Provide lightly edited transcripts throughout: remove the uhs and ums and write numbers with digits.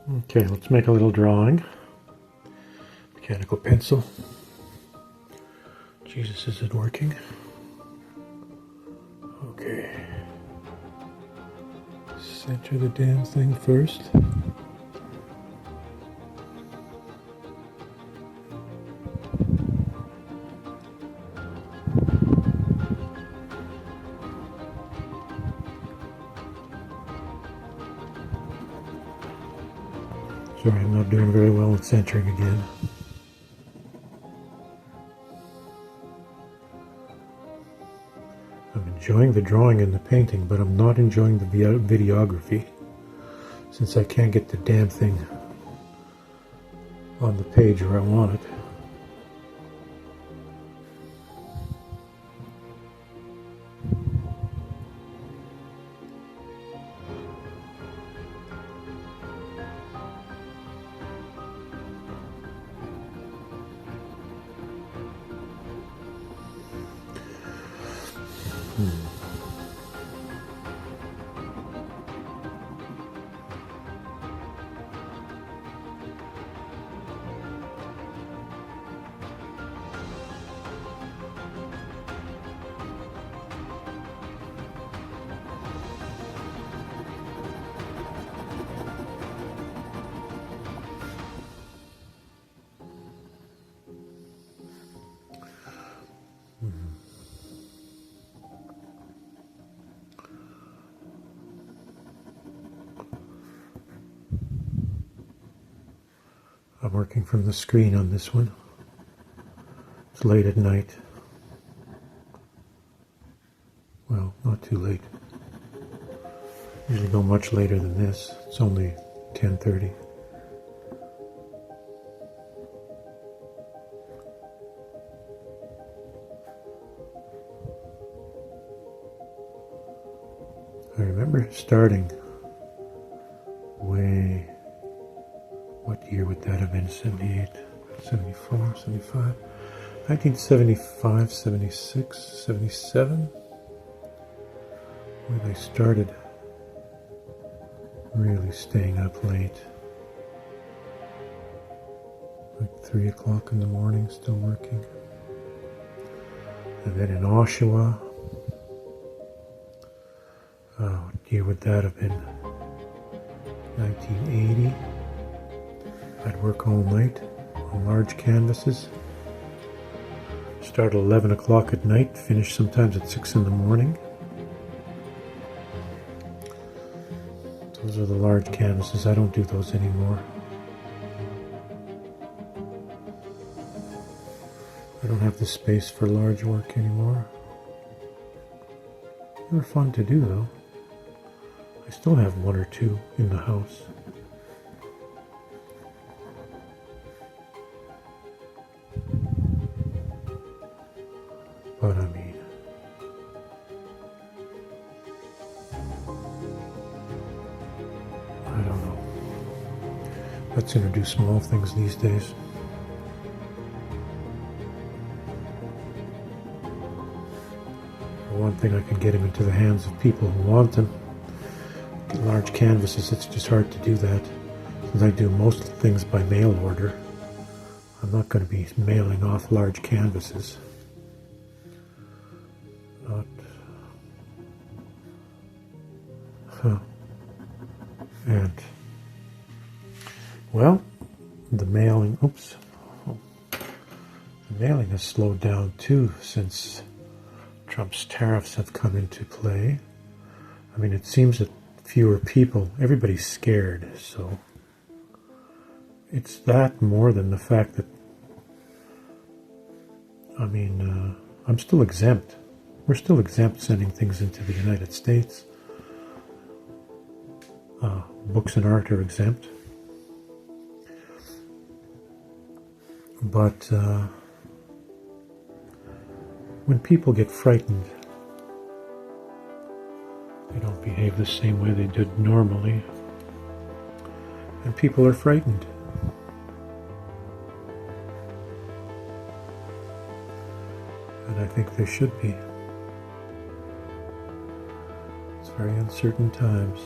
Okay, let's make a little drawing. Mechanical pencil. Jesus, is it working? Okay. Center the damn thing first. Sorry, I'm not doing very well with centering again. I'm enjoying the drawing and the painting, but I'm not enjoying the videography, since I can't get the damn thing on the page where I want it. I'm working from the screen on this one. It's late at night. Well, not too late. Usually go much later than this. It's only 10:30. I remember starting way... What year would that have been? 78, 74, 75? 1975, 76, 77? When I started really staying up late. Like 3 o'clock in the morning, still working. And then in Oshawa, what year would that have been? 1980. I'd work all night on large canvases. Start at 11 o'clock at night, finish sometimes at 6 in the morning. Those are the large canvases. I don't do those anymore. I don't have the space for large work anymore. They were fun to do though. I still have one or two in the house. But I mean, I don't know. Let's introduce small things these days. For one thing, I can get them into the hands of people who want them. Large canvases, it's just hard to do that. Since I do most things by mail order, I'm not going to be mailing off large canvases. And, well, the mailing, the mailing has slowed down too since Trump's tariffs have come into play. I mean, it seems that fewer people, everybody's scared, so it's that more than the fact that, I mean, I'm still exempt. We're still exempt sending things into the United States. Books and art are exempt. But when people get frightened, they don't behave the same way they did normally. And people are frightened. And I think they should be. It's very uncertain times.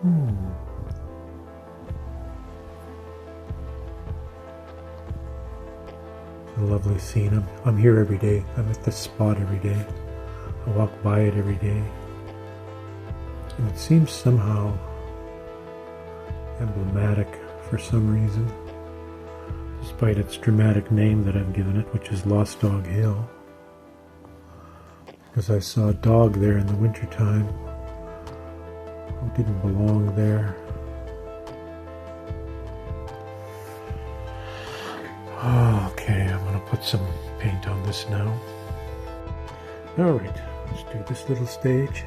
It's a lovely scene. I'm here every day. I'm at this spot every day. I walk by it every day. And it seems somehow emblematic for some reason, despite its dramatic name that I've given it, which is Lost Dog Hill. Because I saw a dog there in the wintertime who didn't belong there. Okay, I'm going to put some paint on this now. Alright, let's do this little stage.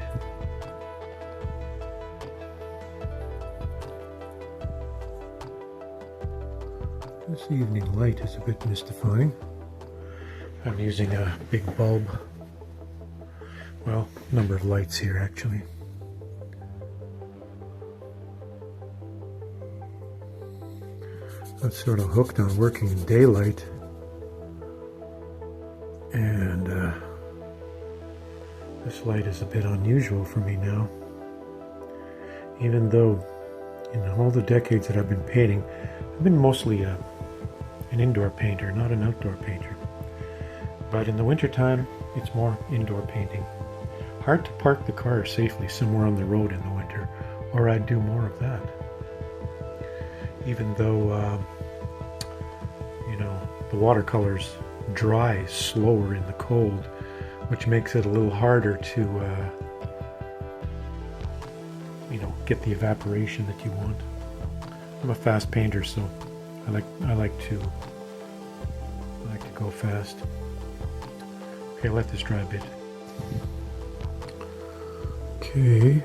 This evening light is a bit mystifying. I'm using a big bulb. Well, number of lights here actually. I'm sort of hooked on working in daylight, and this light is a bit unusual for me now. Even though in all the decades that I've been painting, I've been mostly an indoor painter, not an outdoor painter. But in the wintertime, it's more indoor painting. Hard to park the car safely somewhere on the road in the winter, or I'd do more of that. Even though, the watercolors dry slower in the cold, which makes it a little harder to, get the evaporation that you want. I'm a fast painter, so I like to go fast. Okay, let this dry a bit. Okay.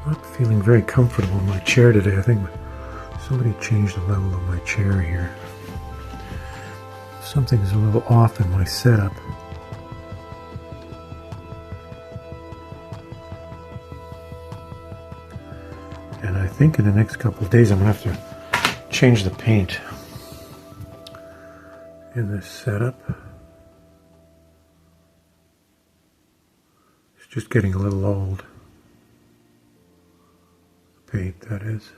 I'm not feeling very comfortable in my chair today. I think somebody changed the level of my chair here. Something's a little off in my setup. And I think in the next couple of days I'm going to have to change the paint in this setup. It's just getting a little old. Paint, that is.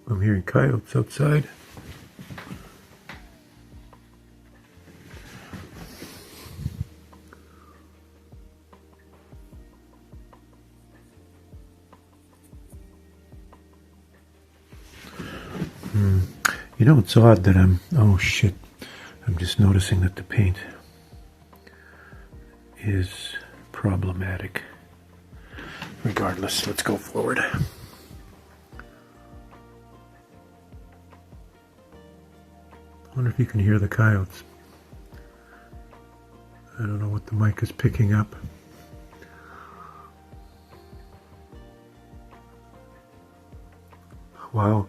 I'm hearing coyotes outside. It's odd that oh shit, I'm just noticing that the paint is problematic. Regardless, let's go forward. I wonder if you can hear the coyotes. I don't know what the mic is picking up. Wow.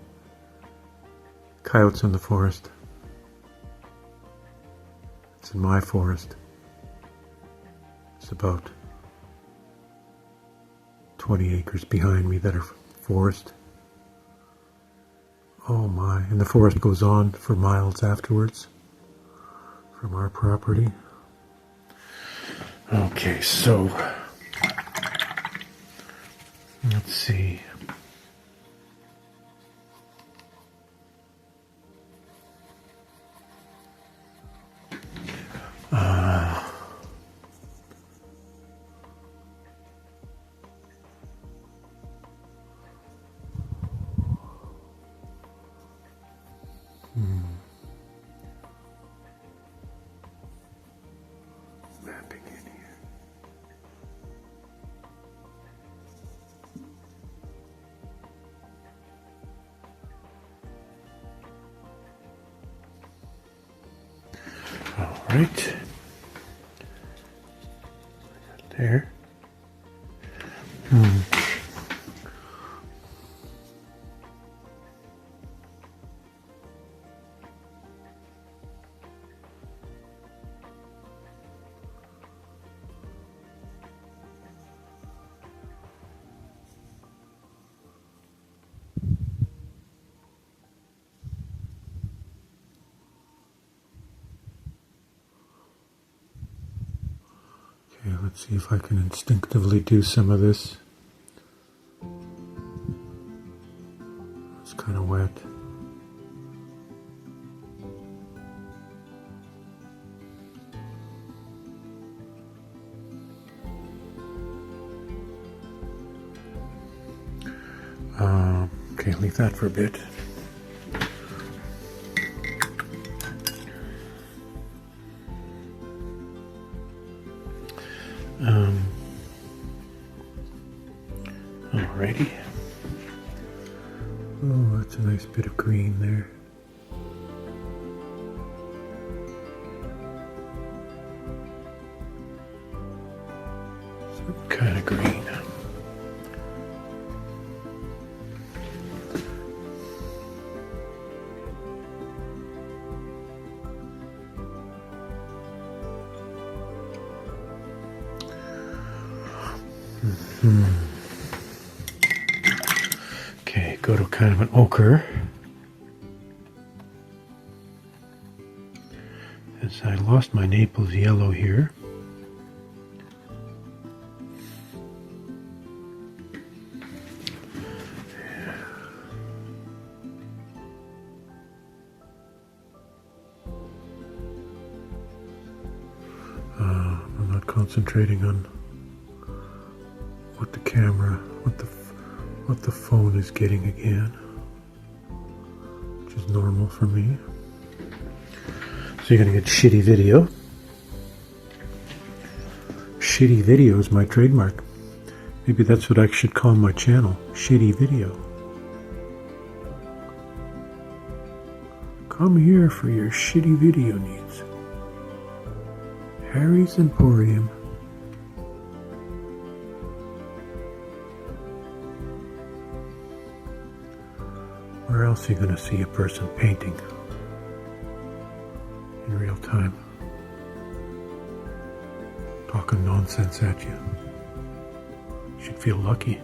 Coyotes in the forest. It's in my forest. It's about 20 acres behind me that are forest. Oh my, and the forest goes on for miles afterwards from our property. Okay, so let's see. Mapping in here. All right. There. Okay, let's see if I can instinctively do some of this. It's kind of wet. Okay, leave that for a bit. Alrighty. Oh, that's a nice bit of green there. Some kind of green. Okay, go to kind of an ochre. As I lost my Naples yellow here. I'm not concentrating on what the camera, what the phone is getting again, which is normal for me. So you're going to get shitty video. Shitty video is my trademark. Maybe that's what I should call my channel, Shitty Video. Come here for your shitty video needs. Harry's Emporium. Where else are you going to see a person painting in real time? Talking nonsense at you. You should feel lucky.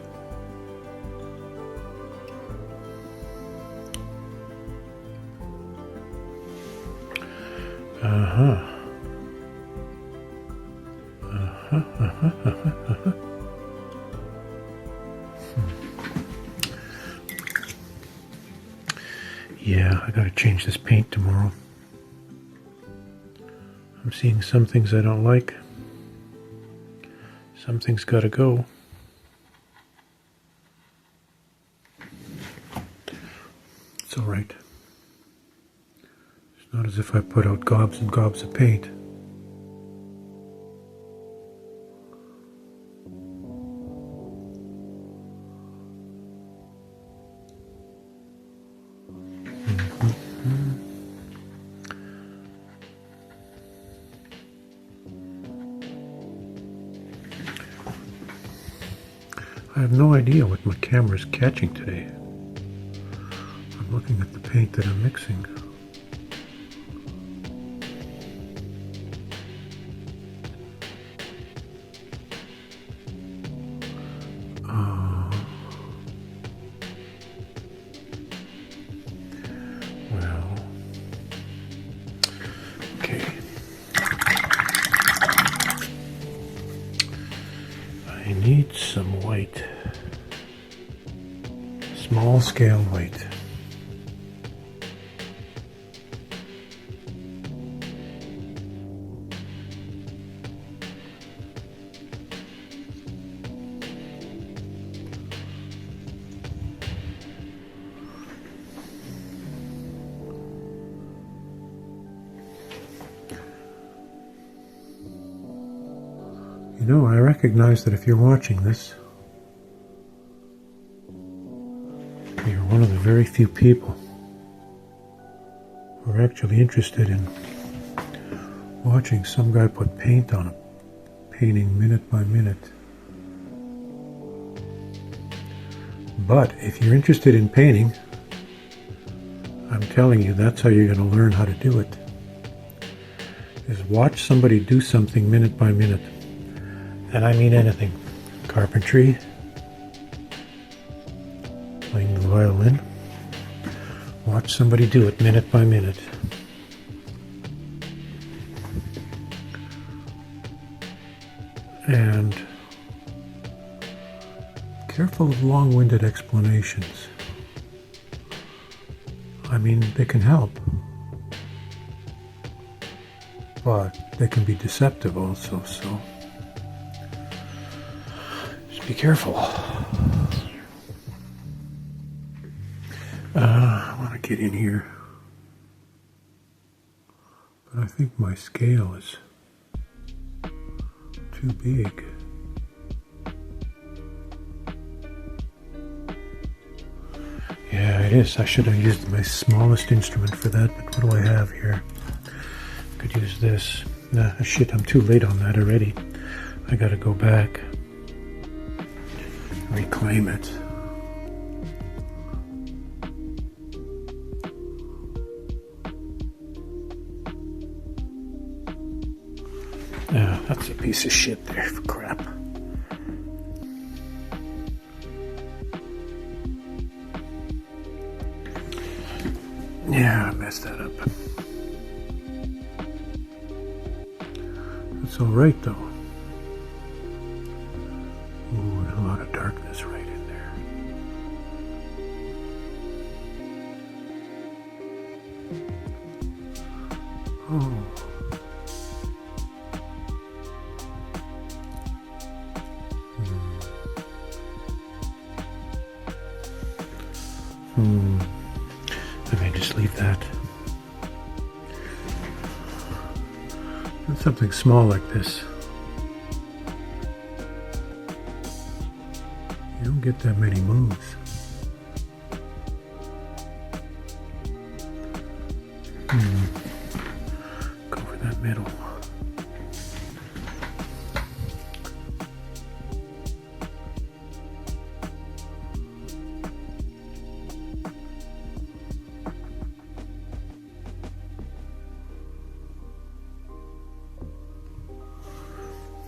Yeah, I gotta change this paint tomorrow. I'm seeing some things I don't like. Some things gotta go. It's alright. It's not as if I put out gobs and gobs of paint. I have no idea what my camera is catching today. I'm looking at the paint that I'm mixing. Well, okay. I need some white. Small scale white. You know, I recognize that if you're watching this, you're one of the very few people who are actually interested in watching some guy put paint on a painting minute by minute. But if you're interested in painting, I'm telling you, that's how you're going to learn how to do it. Is watch somebody do something minute by minute. And I mean anything. Carpentry, playing the violin. Watch somebody do it minute by minute. And careful of long-winded explanations. I mean, they can help, but they can be deceptive also, so just be careful. I want to get in here, but I think my scale is too big. Yeah, it is. I should have used my smallest instrument for that, but what do I have here? I could use this. Nah, shit, I'm too late on that already. I gotta go back, reclaim it. Yeah, that's a piece of shit there, for crap. Yeah, I messed that up. That's alright though. Ooh, and a lot of darkness right in there. Oh. I may just leave that. And something small like this, you don't get that many moves. Go for that middle.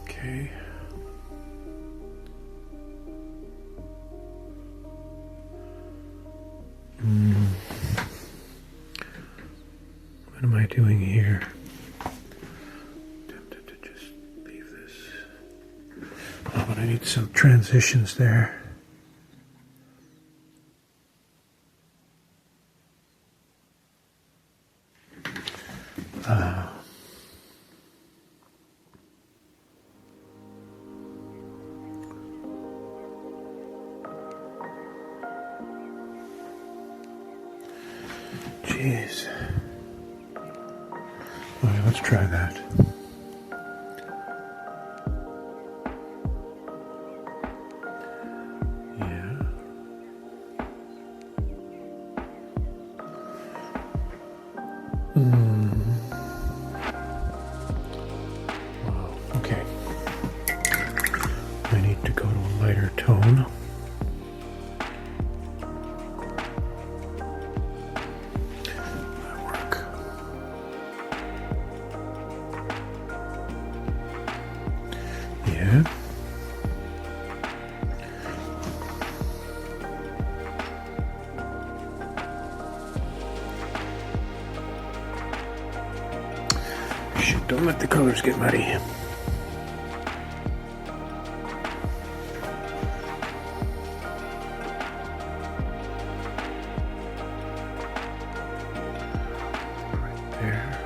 Okay. What am I doing here? Tempted to just leave this. Oh, but I need some transitions there. Jeez. Alright, let's try that. Yeah. Wow, okay. I need to go to a lighter tone. Yeah. Shit, don't let the colors get muddy. Right there.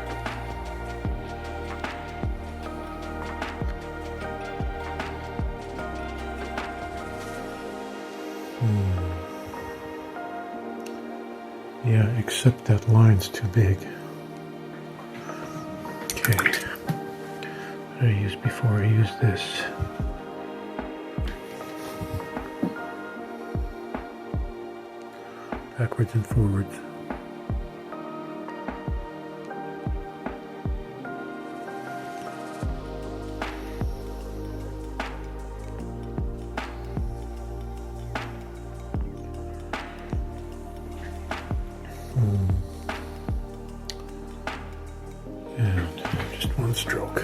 Yeah, except that line's too big. Okay. What did I use before I use this? Backwards and forwards. And just one stroke.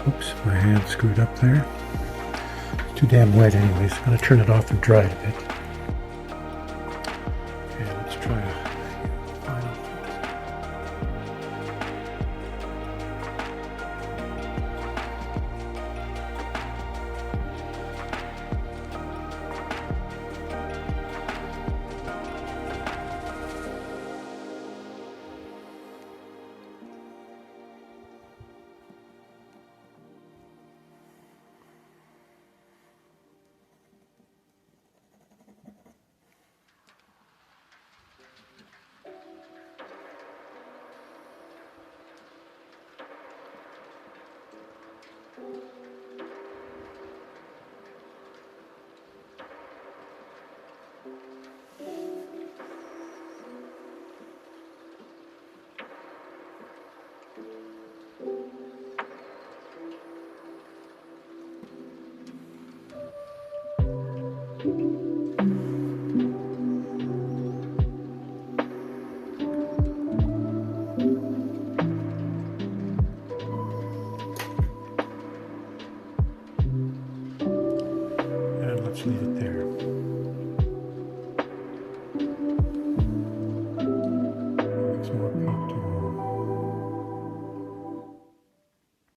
Oops, my hand screwed up there. It's too damn wet anyways. I'm going to turn it off and dry it a bit. Okay, let's try a final. And let's leave it there.